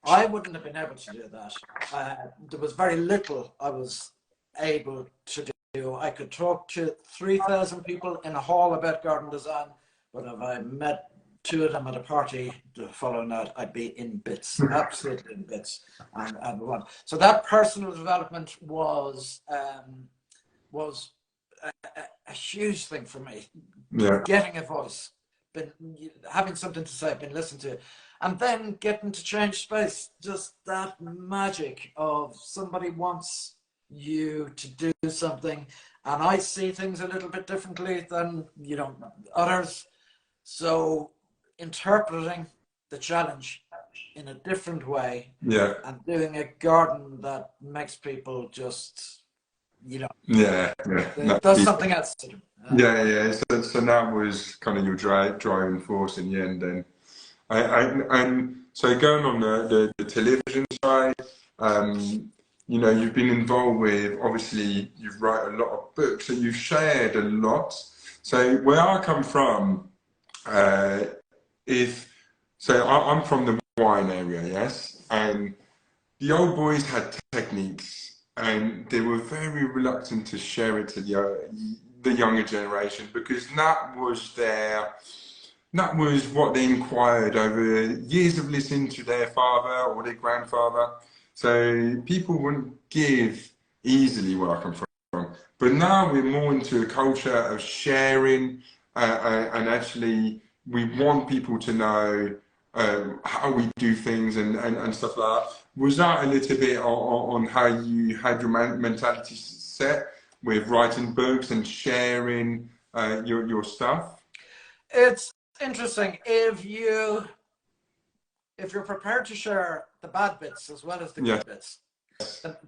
I wouldn't have been able to do that. There was very little I was able to do. I could talk to 3,000 people in a hall about garden design, but if I met two of them at a party the following night, I'd be in bits, absolutely in bits. And so that personal development was a huge thing for me. yeah, Getting a voice, been having something to say, been listened to, and then getting to change space. Just that magic of somebody wants you to do something, and I see things a little bit differently than others. So interpreting the challenge in a different way yeah. and doing a garden that makes people just Yeah, yeah. No, does something else to them. yeah, yeah. So that was kind of your driving force in the end, then. And so going on the television side, you know, you've been involved with, obviously, you've written a lot of books and you've shared a lot. So where I come from, uh, is, so I'm from the wine area, yes, and the old boys had techniques and they were very reluctant to share it to the younger generation, because that was what they inquired over years of listening to their father or their grandfather. So people wouldn't give easily where I come from. But now we're more into a culture of sharing, and actually we want people to know how we do things and stuff like that. Was that a little bit on how you had your mentality set with writing books and sharing your stuff? It's interesting if you're prepared to share the bad bits as well as the good bits,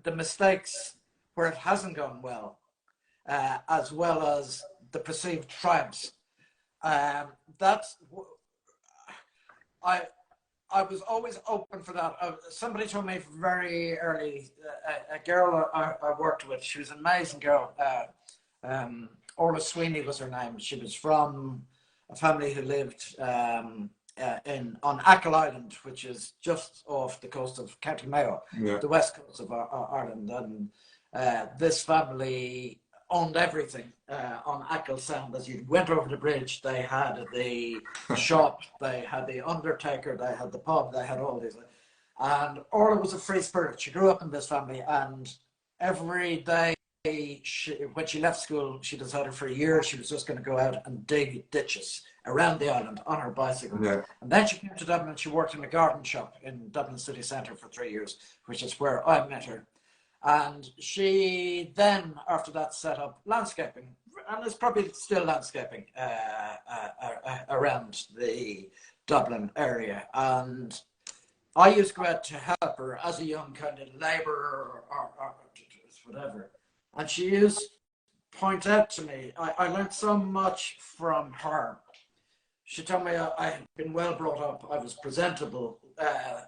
the mistakes where it hasn't gone well, as well as the perceived triumphs. That's I was always open for that. Somebody told me very early, a girl I worked with, she was an amazing girl. Orla Sweeney was her name. She was from a family who lived on Achill Island, which is just off the coast of County Mayo, the west coast of Ireland. And this family owned everything on Achill Sound. As you went over the bridge, they had the shop, they had the undertaker, they had the pub, they had all these. And Orla was a free spirit. She grew up in this family, and every day when she left school, she decided for a year she was just going to go out and dig ditches around the island on her bicycle. And then she came to Dublin and she worked in a garden shop in Dublin city centre for 3 years, which is where I met her. And she then, after that, set up landscaping, and there's probably still landscaping around the Dublin area. And I used to go out to help her as a young kind of labourer or whatever. And she used to point out to me, I learned so much from her. She told me I had been well brought up, I was presentable,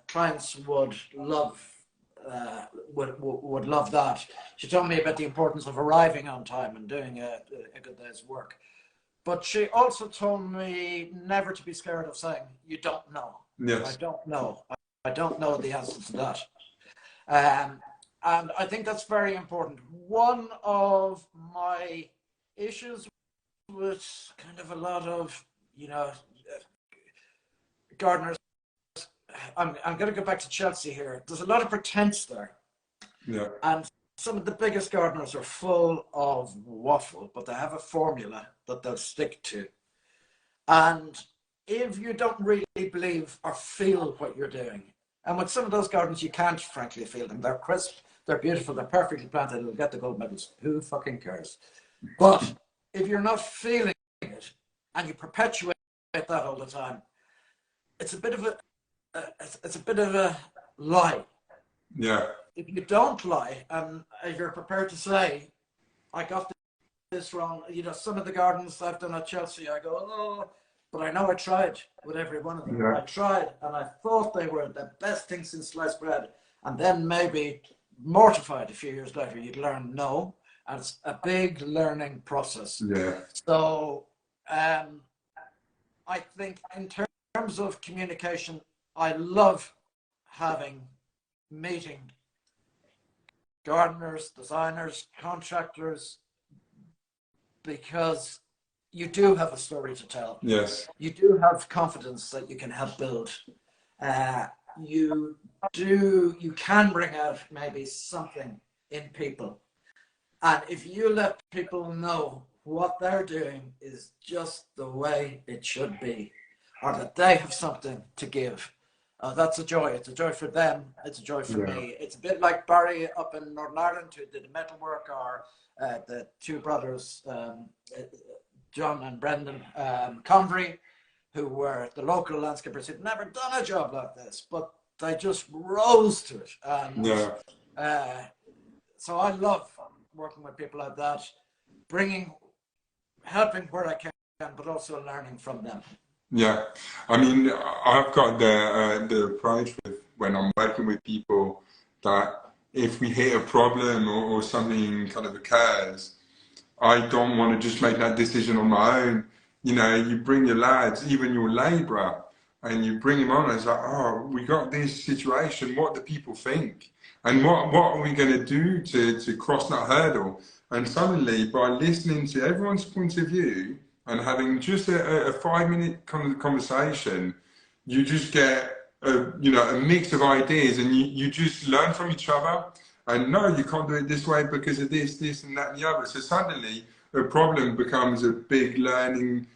clients would love that. She told me about the importance of arriving on time and doing a good day's work. But she also told me never to be scared of saying, you don't know. Yes. I don't know. I don't know the answer to that. And I think that's very important. One of my issues with kind of a lot of, gardeners, I'm going to go back to Chelsea here. There's a lot of pretense there. Yeah. And some of the biggest gardeners are full of waffle, but they have a formula that they'll stick to. And if you don't really believe or feel what you're doing, and with some of those gardens, you can't frankly feel them. They're crisp, they're beautiful, they're perfectly planted, they'll get the gold medals. Who fucking cares? But if you're not feeling it and you perpetuate that all the time, it's a bit of a lie. Yeah. If you don't lie, and if you're prepared to say, I got this wrong, some of the gardens I've done at Chelsea, I go, oh, but I know I tried with every one of them. Yeah. I tried, and I thought they were the best thing since sliced bread. And then maybe mortified a few years later, you'd learn no. And it's a big learning process. Yeah. So I think in terms of communication, I love meeting gardeners, designers, contractors, because you do have a story to tell. Yes. You do have confidence that you can help build. You can bring out maybe something in people. And if you let people know what they're doing is just the way it should be, or that they have something to give, that's a joy. It's a joy for them. It's a joy for me. It's a bit like Barry up in Northern Ireland who did the metalwork, or the two brothers, John and Brendan Convery, who were the local landscapers who'd never done a job like this, but they just rose to it. And so I love working with people like that, helping where I can, but also learning from them. Yeah, I mean, I've got the approach with when I'm working with people that if we hit a problem or something kind of occurs, I don't want to just make that decision on my own. You bring your lads, even your labourer, and you bring him on. It's like, oh, we got this situation. What do people think? And what are we going to do to cross that hurdle? And suddenly, by listening to everyone's point of view and having just a 5 minute conversation, you just get a mix of ideas, and you just learn from each other. And no, you can't do it this way because of this, and that, and the other. So suddenly, a problem becomes a big learning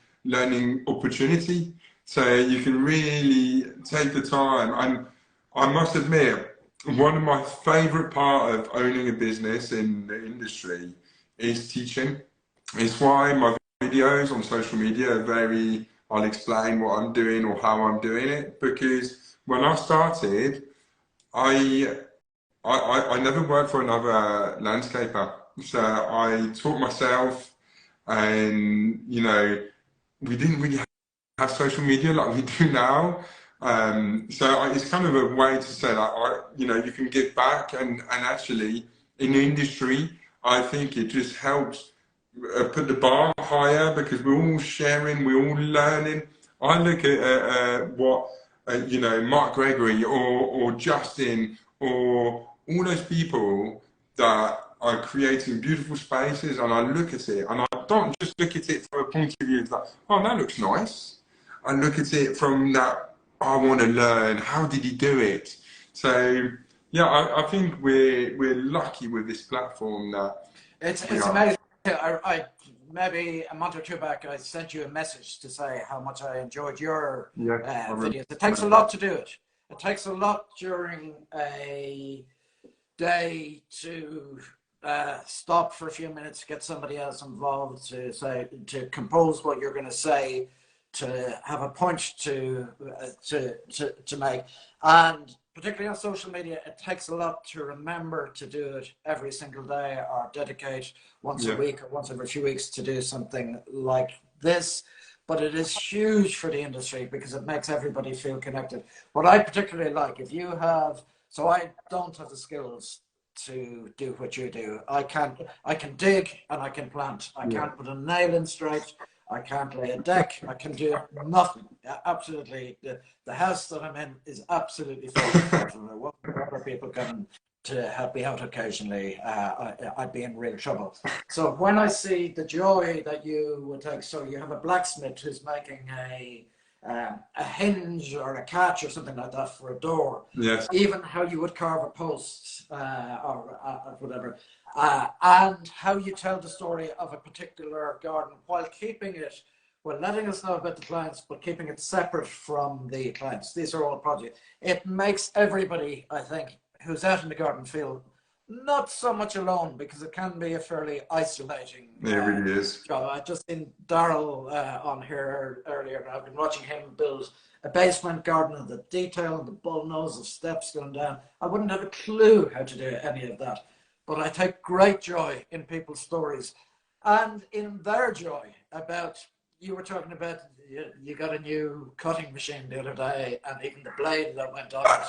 opportunity. So you can really take the time. And I must admit, one of my favorite part of owning a business in the industry is teaching. It's why my videos on social media are very, I'll explain what I'm doing or how I'm doing it, because when I started, I I never worked for another landscaper. So I taught myself, and we didn't really have social media like we do now. It's kind of a way to say that you can give back, and actually in the industry, I think it just helps put the bar higher because we're all sharing, we're all learning. I look at what Mark Gregory or Justin or all those people that are creating beautiful spaces, and I look at it, and I don't just look at it from a point of view of like, oh, that looks nice. I look at it from that, I want to learn, how did he do it? So yeah, I think we're lucky with this platform that it's amazing. I maybe a month or two back, I sent you a message to say how much I enjoyed your videos. It takes a lot to do it. It takes a lot during a day to stop for a few minutes, get somebody else involved, to compose what you're going to say, to have a point to make, and particularly on social media, it takes a lot to remember to do it every single day, or dedicate once a week or once every few weeks to do something like this. But it is huge for the industry because it makes everybody feel connected. What I particularly like, if you have, so I don't have the skills to do what you do. I can dig and I can plant. I can't put a nail in straight. I can't lay a deck. I can do nothing. Absolutely. The house that I'm in is absolutely full. What other people coming to help me out occasionally, I'd be in real trouble. So when I see the joy that you would take, so you have a blacksmith who's making a hinge or a catch or something like that for a door. Yes. Even how you would carve a post or whatever, and how you tell the story of a particular garden while keeping it, well, letting us know about the clients, but keeping it separate from the clients. These are all projects. It makes everybody, I think, who's out in the garden feel not so much alone, because it can be a fairly isolating it really is. job. I just seen Daryl on here earlier, and I've been watching him build a basement garden, and the detail and the bullnose of steps going down. I wouldn't have a clue how to do any of that, but I take great joy in people's stories and in their joy about, you were talking about you got a new cutting machine the other day, and even the blade that went on it,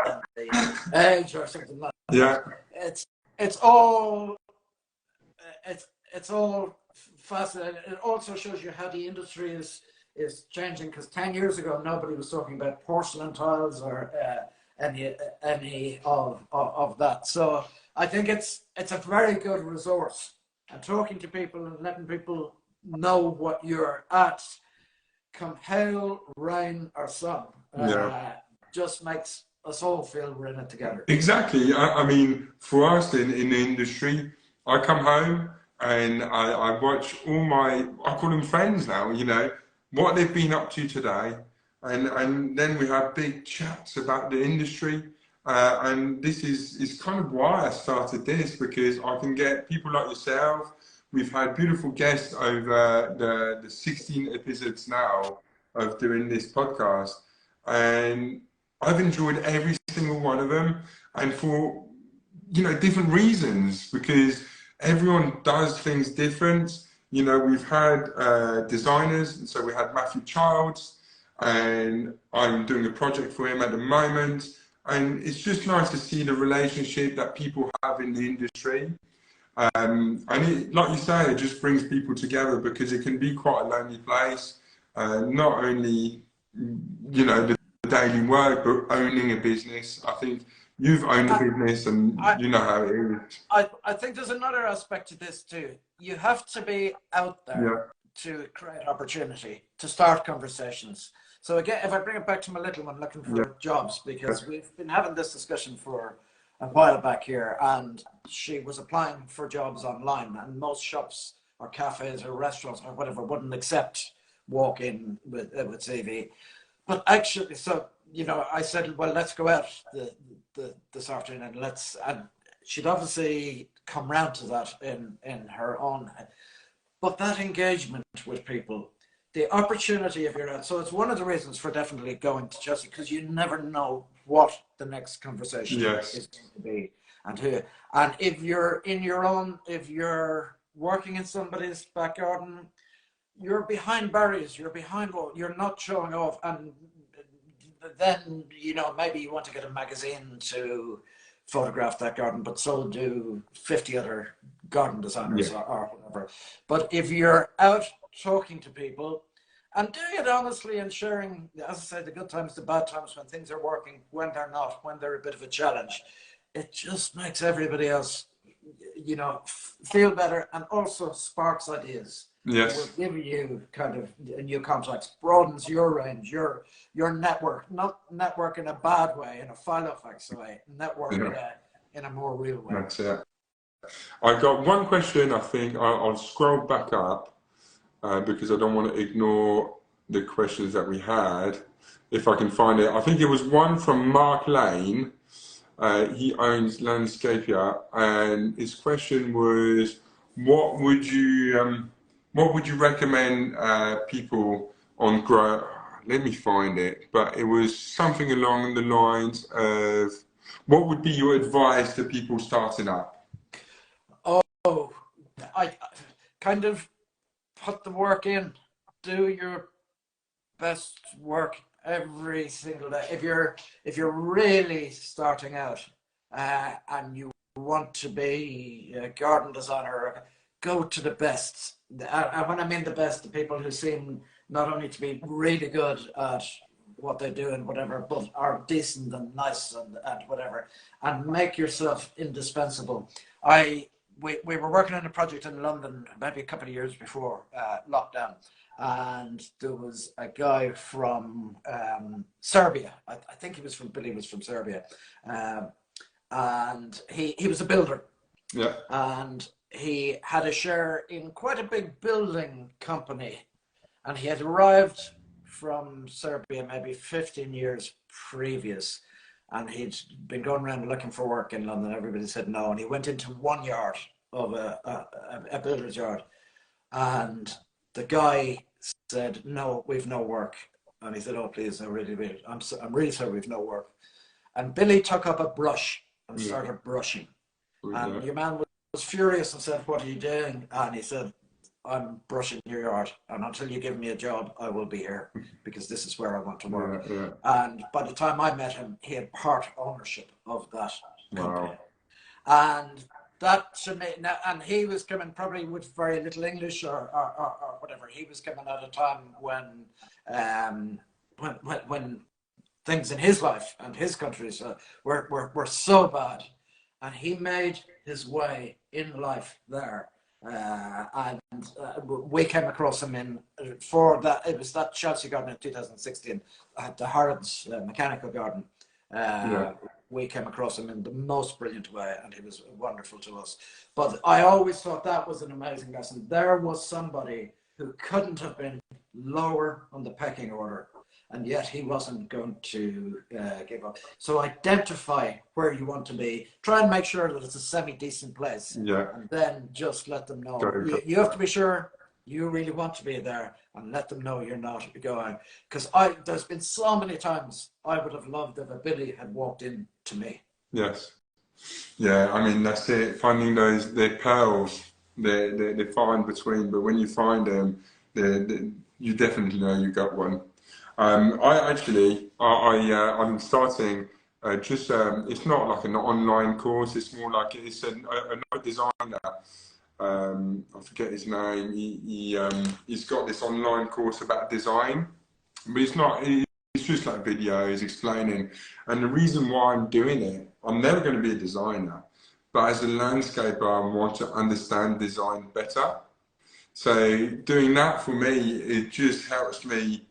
and the edge or something like that. Yeah. It's all fascinating. It also shows you how the industry is changing, because 10 years ago nobody was talking about porcelain tiles or any of that. So I think it's a very good resource, and talking to people and letting people know what you're at, come hail, rain or sun, just makes us all feel we're in it together. Exactly. I mean, for us in the industry, I come home and I watch all my, I call them friends now, what they've been up to today. And then we have big chats about the industry. And this is kind of why I started this, because I can get people like yourself. We've had beautiful guests over the 16 episodes now of doing this podcast. And I've enjoyed every single one of them, and for different reasons, because everyone does things different. We've had designers, and so we had Matthew Childs, and I'm doing a project for him at the moment, and it's just nice to see the relationship that people have in the industry. And like you say, it just brings people together, because it can be quite a lonely place. Not only the daily work, but owning a business. I think you've owned the I, business and I, you know how it is. I think there's another aspect to this too. You have to be out there Yeah, to create opportunity, to start conversations. So again, if I bring it back to my little one looking yeah, for jobs, because we've been having this discussion for a while back here, and she was applying for jobs online, and most shops or cafes or restaurants or whatever wouldn't accept walk in with CV. But actually, so I said, well, let's go out this afternoon and and she'd obviously come round to that in her own. But that engagement with people, the opportunity of your own. So it's one of the reasons for definitely going to Chelsea, because you never know what the next conversation yes, is going to be and who. And if you're in your own, if you're working in somebody's back garden, you're behind barriers, you're behind wall, you're not showing off. And then, maybe you want to get a magazine to photograph that garden, but so do 50 other garden yeah, designers or whatever. But if you're out talking to people and doing it honestly and sharing, as I say, the good times, the bad times, when things are working, when they're not, when they're a bit of a challenge, it just makes everybody else, feel better, and also sparks ideas. Will yes, give you kind of new contacts, broadens your range, your network, not network in a bad way, in a Filofax way, network yeah, in a more real way. that's it. I got one question. I think I'll scroll back up because I don't want to ignore the questions that we had. If I can find it, I think it was one from Mark Lane. He owns Landscapia, and his question was, "What would you recommend people on grow?" Let me find it, but it was something along the lines of, "What would be your advice to people starting up?" Oh, I kind of put the work in, do your best work every single day. If you're really starting out and you want to be a garden designer, go to the best. And when I mean the best, the people who seem not only to be really good at what they do and whatever, but are decent and nice and whatever, and make yourself indispensable. We were working on a project in London maybe a couple of years before lockdown, and there was a guy from Serbia. I think Billy was from Serbia, and he was a builder, Yeah, and he had a share in quite a big building company, and he had arrived from Serbia maybe 15 years previous, and he'd been going around looking for work in London. Everybody said no, and he went into one yard of a builder's yard, and the guy said, "No, we've no work." And he said, "Oh, please, I really, really, I'm really sorry, we've no work." And Billy took up a brush and yeah, started brushing. yeah, And your man was furious and said, "What are you doing?" And he said, "I'm brushing your yard, and until you give me a job, I will be here, because this is where I want to work." yeah, yeah. And by the time I met him, he had part ownership of that company. Wow. And that to me now, and he was coming probably with very little English or whatever. He was coming at a time um, when things in his life and his countries were so bad, and he made his way in life there. And we came across him in for that. It was that Chelsea garden in 2016, the Harrods Mechanical Garden. Yeah, Uh, we came across him in the most brilliant way, and he was wonderful to us. But I always thought that was an amazing lesson. There was somebody who couldn't have been lower on the pecking order, and yet he wasn't going to give up. So identify where you want to be. Try and make sure that it's a semi-decent place, yeah. and then just let them Go, know. go. You have to be sure you really want to be there, and let them know you're not going. Because there's been so many times I would have loved if a Billy had walked in to me. Yes. Yeah, I mean that's it. Finding they're pearls, they're far in between, but when you find them, you definitely know you got one. I'm starting just it's not like an online course. It's more like it's another designer. I forget his name. He's got this online course about design, but it's not. It's just like videos explaining. And the reason why I'm doing it, I'm never going to be a designer, but as a landscaper, I want to understand design better. So doing that for me, it just helps me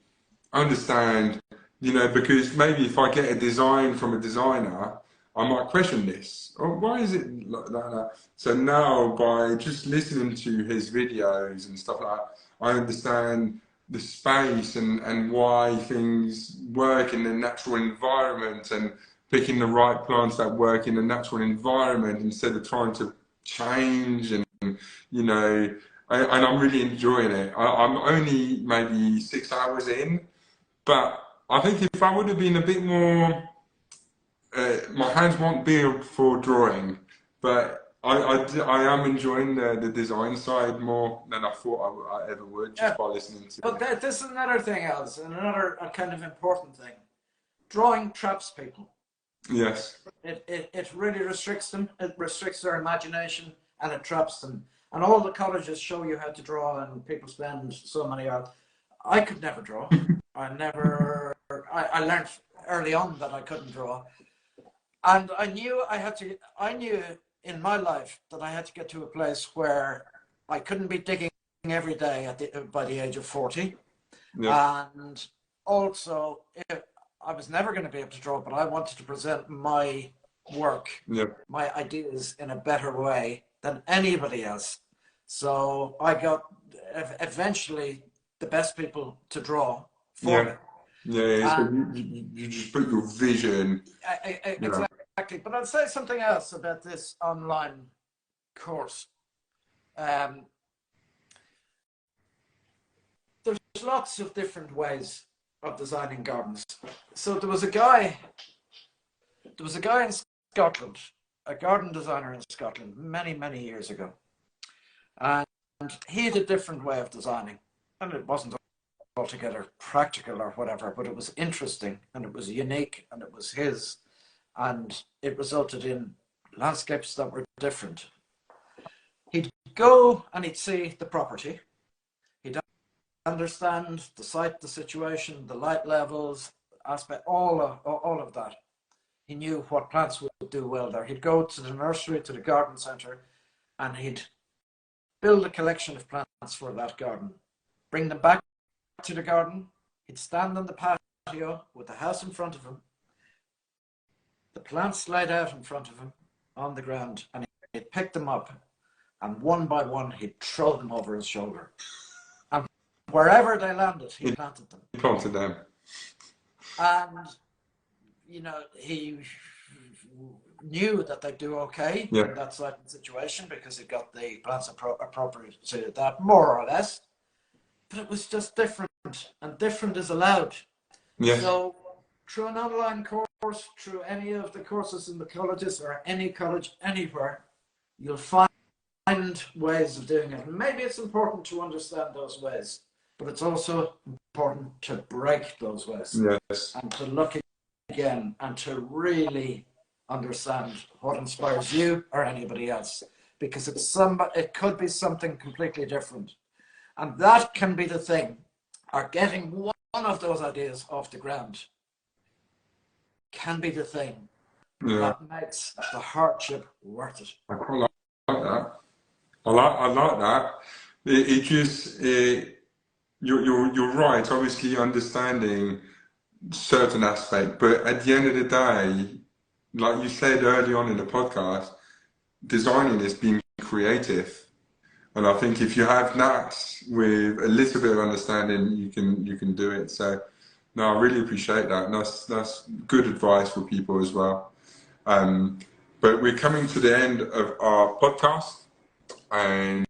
understand, you know, because maybe if I get a design from a designer, I might question this. Or why is it like that? So now by just listening to his videos and stuff like that, I understand the space and why things work in the natural environment and picking the right plants that work in the natural environment instead of trying to change and, you know, and I'm really enjoying it. I'm only maybe 6 hours in, but I think if I would have been a bit more, my hands won't be for drawing, but I am enjoying the design side more than I thought I ever would just by listening to but it. this is another thing else, and another kind of important thing. Drawing traps people. Yes. It really restricts them. It restricts their imagination and it traps them. And all the colleges show you how to draw, and people spend so many hours. I could never draw. I learned early on that I couldn't draw. And I knew in my life that I had to get to a place where I couldn't be digging every day by the age of 40. Yeah. And also, I was never going to be able to draw, but I wanted to present my work, Yeah. my ideas in a better way than anybody else. So I got eventually the best people to draw for me. Yeah. So you just put your vision. Exactly. But I'll say something else about this online course. There's lots of different ways of designing gardens. So there was a guy in Scotland, a garden designer in Scotland, many years ago. And he had a different way of designing. And it wasn't altogether practical or whatever, but it was interesting and it was unique and it was his. And it resulted in landscapes that were different. He'd go and he'd see the property. He'd understand the site, the situation, the light levels, aspect, all of that. He knew what plants would do well there. He'd go to the nursery, to the garden centre, and he'd build a collection of plants for that garden. Bring them back to the garden. He'd stand on the patio with the house in front of him. The plants laid out in front of him on the ground, and he'd pick them up, and one by one he'd throw them over his shoulder. And wherever they landed, he planted them. He planted them. And, you know, he knew that they'd do okay in that certain situation because he got the plants appropriate to that, more or less. But it was just different, and different is allowed. Yes. So through an online course, through any of the courses in the colleges or any college anywhere, you'll find ways of doing it. And maybe it's important to understand those ways, but it's also important to break those ways. Yes. And to look again and to really understand what inspires you or anybody else, because it could be something completely different. And that can be the thing, or getting one of those ideas off the ground can be the thing that makes the hardship worth it. I quite like that. I like that. It just you're right. Obviously, understanding certain aspect, but at the end of the day, like you said early on in the podcast, designing is being creative. And I think if you have that with a little bit of understanding, you can do it. So, no, I really appreciate that. And that's good advice for people as well. But we're coming to the end of our podcast, and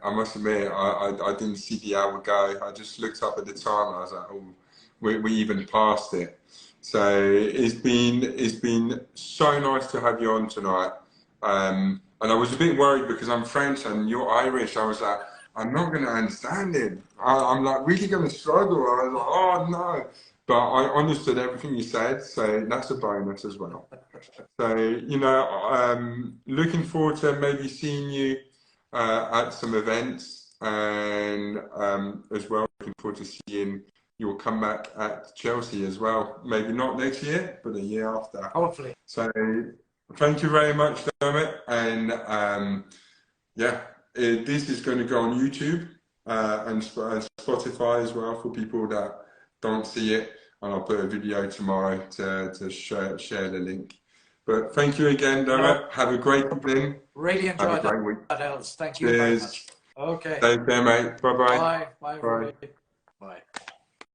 I must admit, I didn't see the hour go. I just looked up at the time. And I was like, oh, we even passed it. So it's been so nice to have you on tonight. And I was a bit worried because I'm French and you're Irish. I was like, I'm not going to understand it. I'm like really going to struggle. I was like, oh no. But I understood everything you said, so that's a bonus as well. So, you know, looking forward to maybe seeing you at some events, and as well looking forward to seeing you'll come back at Chelsea as well. Maybe not next year, but the year after. Hopefully. So thank you very much, Dermot. And yeah, this is going to go on YouTube and Spotify as well for people that don't see it. And I'll put a video tomorrow to share the link. But thank you again, Dermot. Have a great evening. Really enjoyed Have a great week. that, Els. Thank you very much. Okay. Take care, mate. Bye-bye. Bye. Bye, everybody.